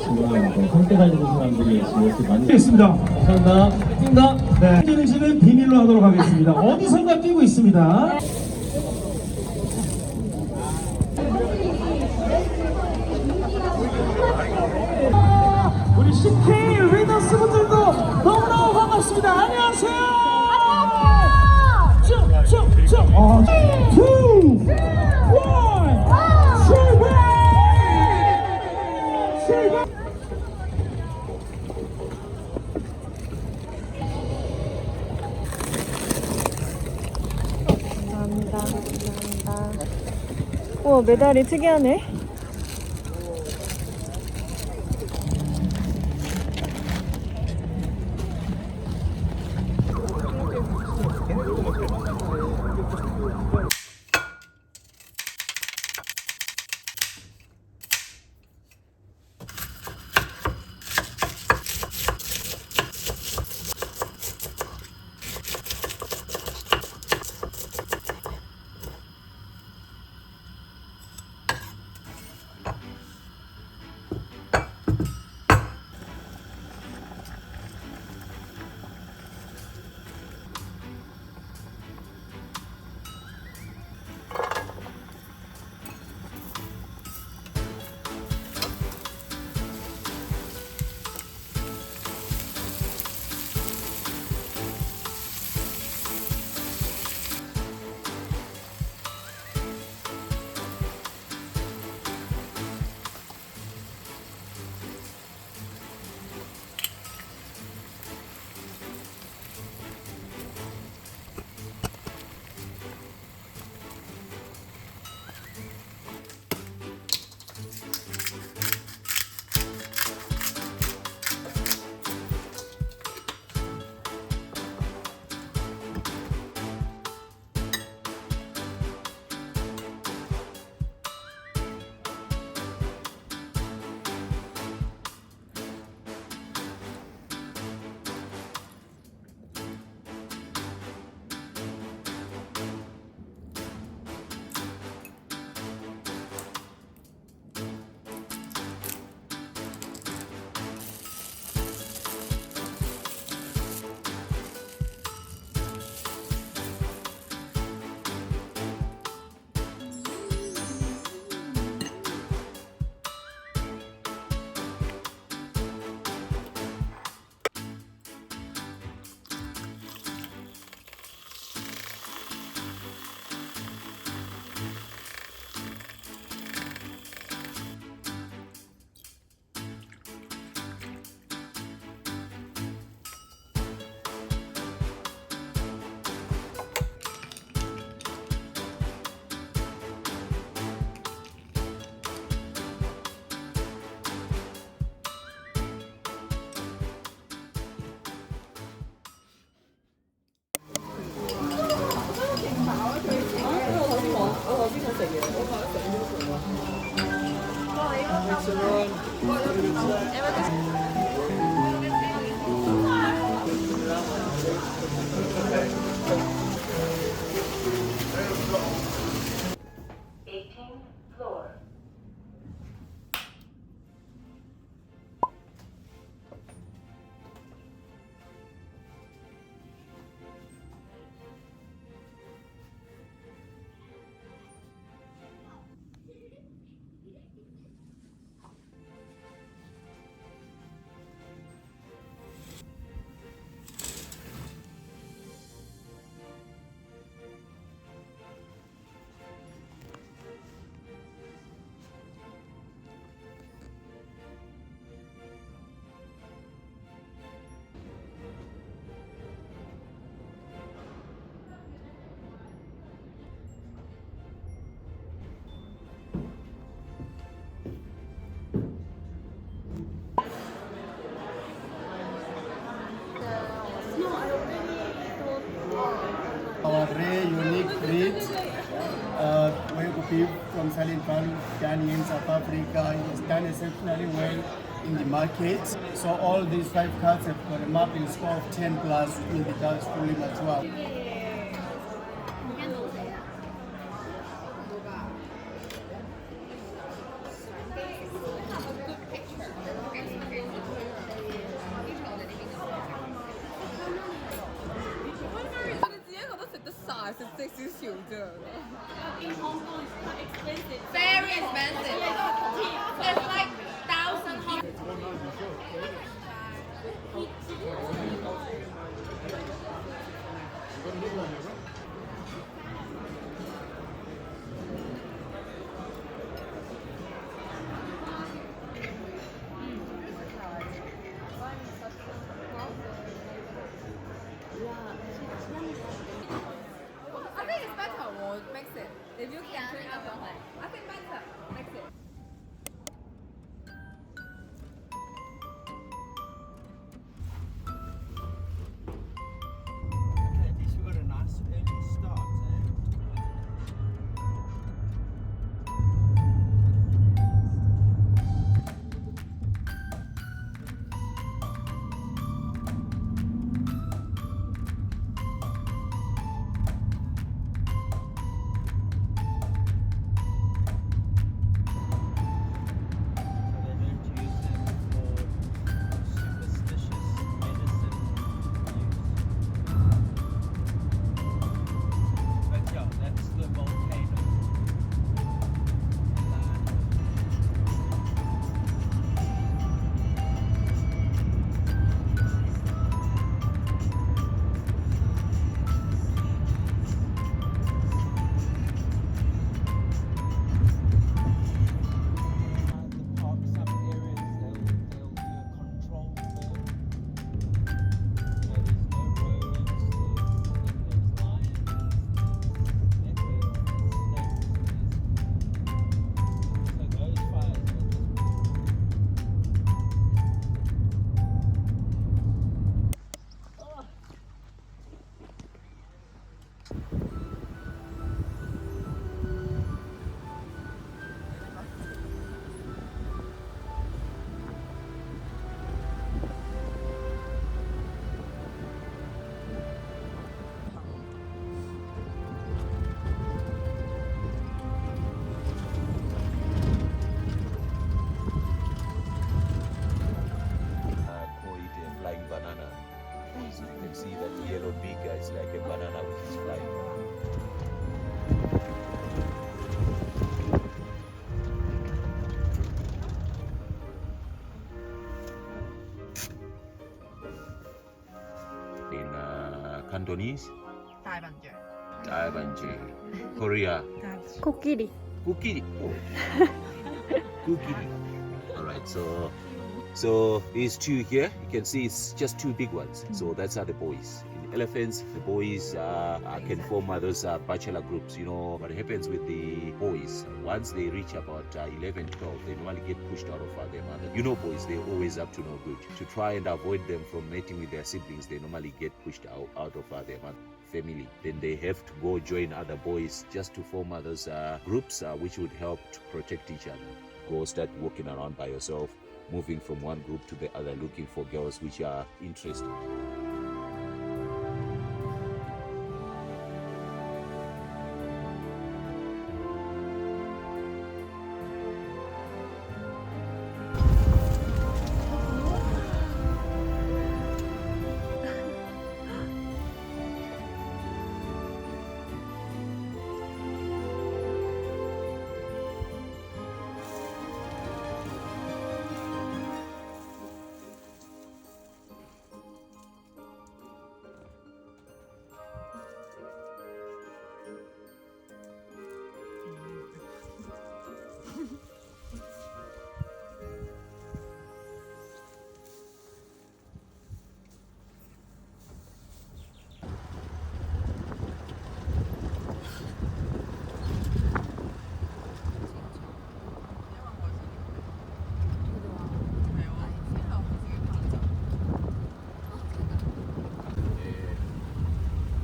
지금 함께 다니는 사람들이 지금 이렇게 많이 있습니다. 감사합니다. 뛴다. 네. 현재는 비밀로 하도록 하겠습니다. 어디선가 뛰고 있습니다. 우리 CK 리더스분들도 너무너무 반갑습니다. 안녕하세요. 쭉. 2, 1, 출발! 감사합니다. 우와, 메달이 특이하네. Our rare unique breed, beef from Silent Valley, Ghana in South Africa, is done exceptionally well in the market. So all these 5 cats have got a mapping score of 10 plus, which means the cow is fully mature. In Hong Kong, it's quite expensive. Very expensive. It's like 1,000 Hong I think it's better or mix it. If you can drink alcohol, I think better mix it. Okay, this was a nice early start, eh? So they learned to use them for superstitious medicine use. But yeah, that's the volcano. The park, some areas they'll do a control burn. So there's no roads, there's lions, there's leopards, there's snakes. So those fires will just call it a flying banana. So you can see that yellow beaker is like a banana which is flying. In Cantonese, Taiwanji, Korea, 코끼리. Kukiri. Kukiri. All right, so these two here, you can see it's just two big ones. So that's are the boys. In elephants, the boys can form those bachelor groups. You know what happens with the boys? Once they reach about 11, 12, they normally get pushed out of their mother. You know, boys, they're always up to no good. To try and avoid them from mating with their siblings, they normally get pushed out of their mother family. Then they have to go join other boys just to form those groups which would help to protect each other. Go start walking around by yourself, moving from one group to the other, looking for girls which are interested.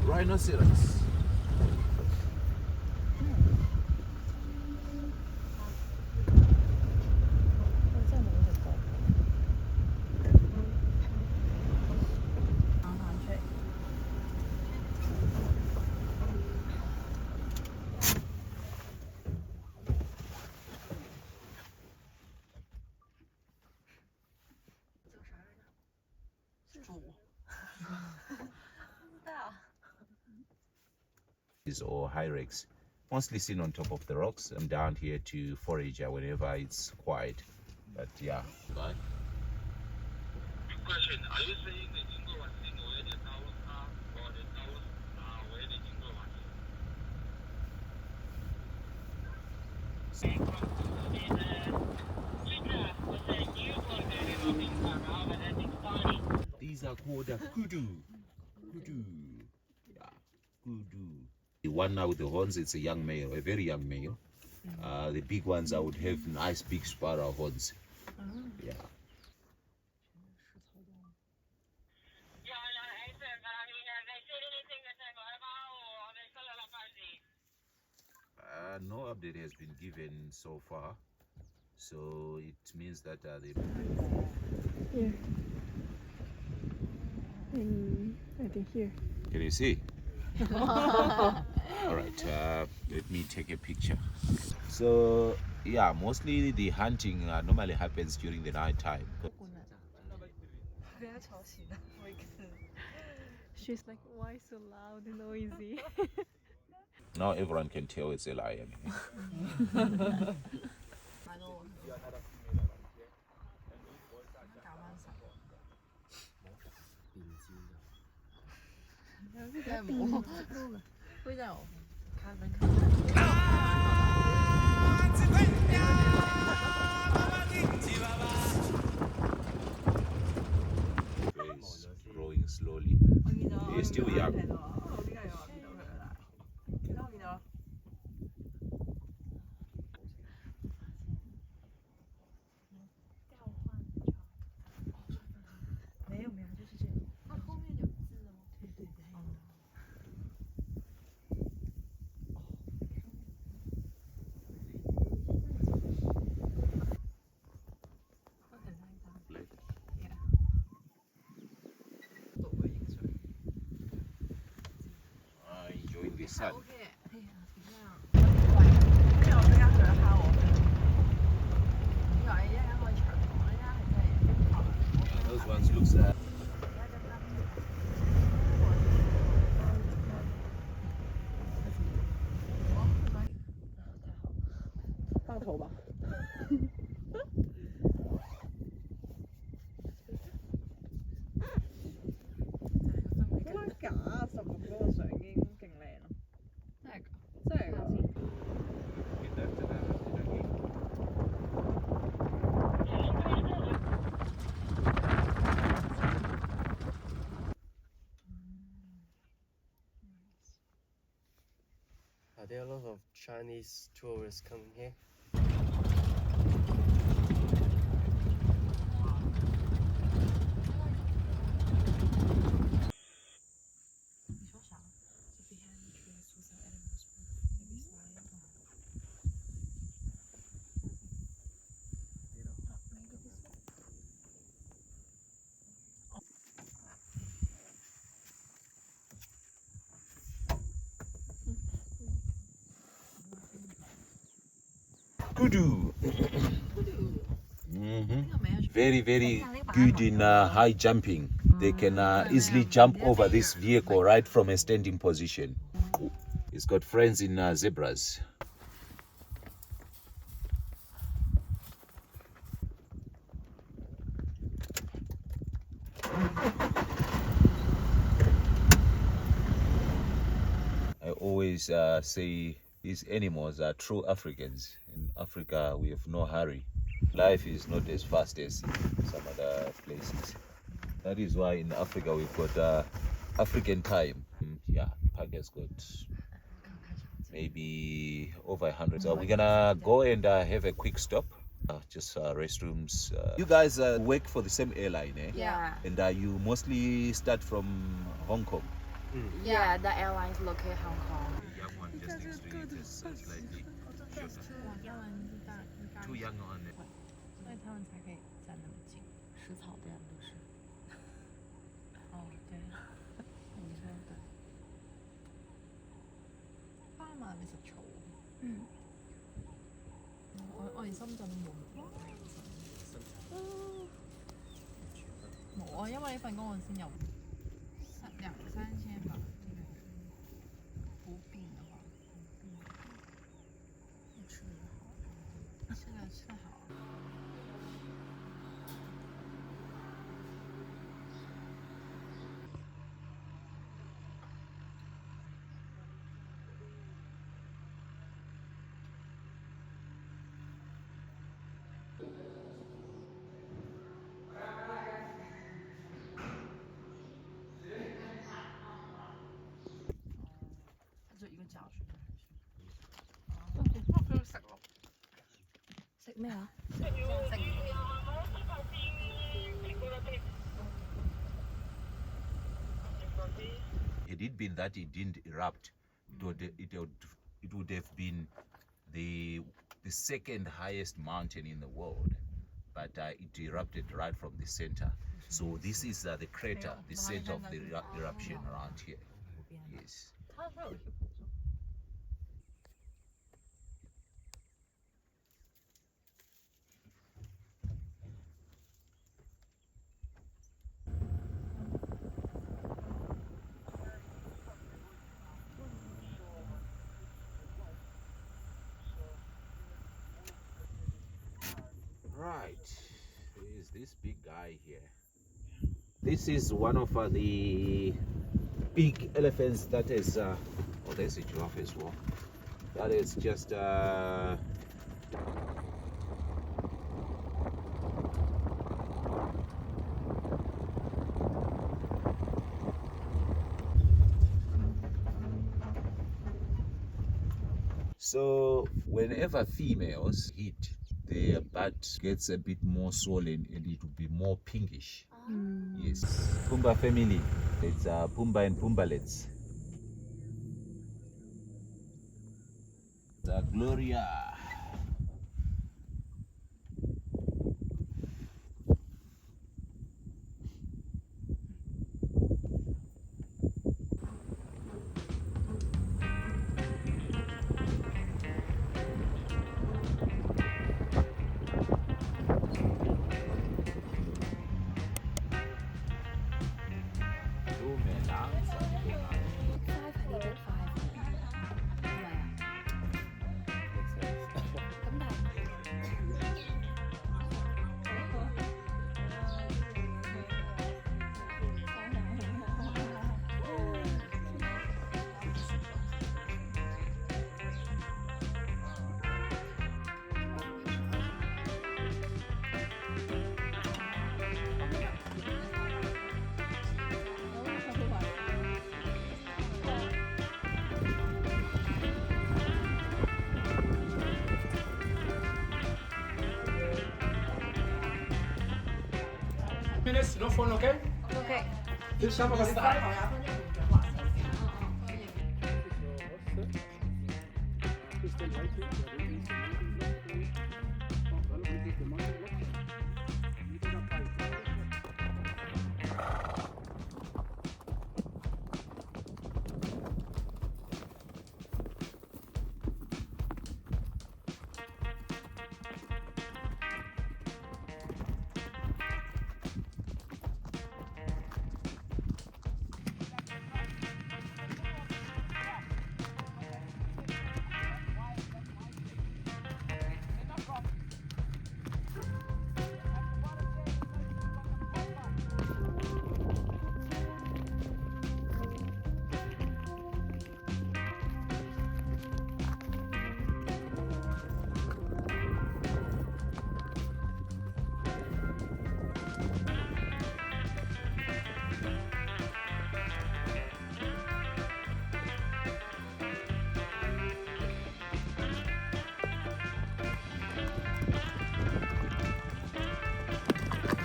Rhinoceros. or hyrax, mostly seen on top of the rocks. I'm down here to forage whenever it's quiet. But yeah. Bye. Question: Are you saying the jingle was seen where the cows are, or the cows are where the jingle was? These are called kudu. Kudu. Yeah, kudu. The one now with the horns, it's a young male, a very young male. The big ones I would have nice big sparrow horns. Yeah. No update has been given so far, so it means that they. Here. I think here. Can you see? All right, let me take a picture. So yeah, mostly the hunting normally happens during the night time. She's like, why so loud and noisy? Now everyone can tell it's a lion. It's growing slowly. He's still young. Enjoying the sun. Those ones looks Are there a lot of Chinese tourists coming here? kudu. Very, very good in high jumping. They can easily jump over this vehicle right from a standing position. It's got friends in zebras. I always say these animals are true Africans. In Africa, we have no hurry. Life is not as fast as some other places. That is why in Africa we've got African time. Yeah, park has got maybe over 100. So we're gonna go and have a quick stop. Just restrooms. You guys work for the same airline, eh? Yeah. And you mostly start from Hong Kong. Yeah, the airline is located Hong Kong. The young one just next to it is slightly shorter. Too young on it. 所以他们才可以站那么近。食草的人都是。哦，对，你说的。巴馬咪食草。我哋深圳冇。冇啊，因為呢份工我先有2、3千吧。不必的。现在吃太好了。 就一個教書佢食咯，食咩啊？ Had it been that it didn't erupt, it would have been the second highest mountain in the world, but it erupted right from the center. So this is the crater, the center of the eruption around here. Yes. Right, there's this big guy here. This is one of the big elephants that is, oh, there's a giraffe as well. That is just, so whenever females eat, their butt gets a bit more swollen and it will be more pinkish. Yes. Pumba family. It's Pumba and Pumbalets. The Gloria. minutes, no phone, okay? Okay. This time I'm start.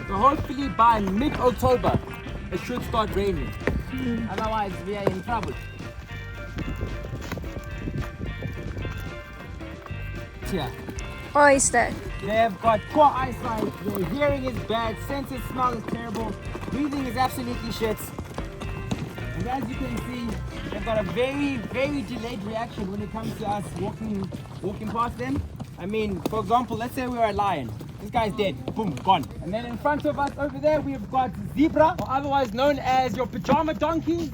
So hopefully by mid-October it should start raining. Otherwise we are in trouble. Yeah. Why is that? They've got poor eyesight, their hearing is bad, sense of smell is terrible, breathing is absolutely shit. And as you can see, they've got a very, very delayed reaction when it comes to us walking past them. I mean, for example, let's say we're a lion. This guy's dead. Boom, gone. And then in front of us over there, we've got zebra, or otherwise known as your pajama donkeys.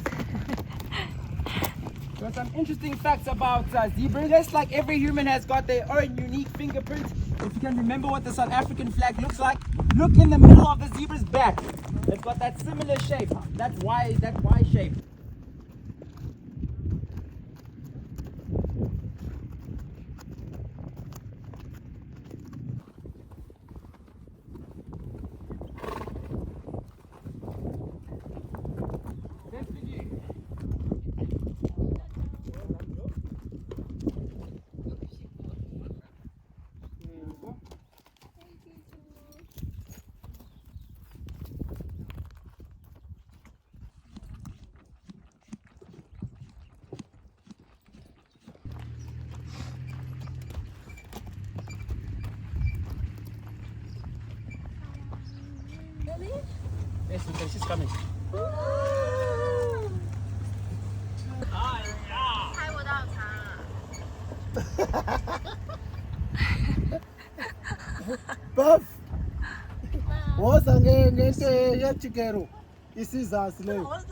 There are some interesting facts about zebras. Just like every human has got their own unique fingerprint. If you can remember what the South African flag looks like, look in the middle of the zebra's back. It's got that similar shape. That's Y shape. Yes, she's coming. 拍不到它。 Buff. Woza ngeke yachikero. Isizasi leyo.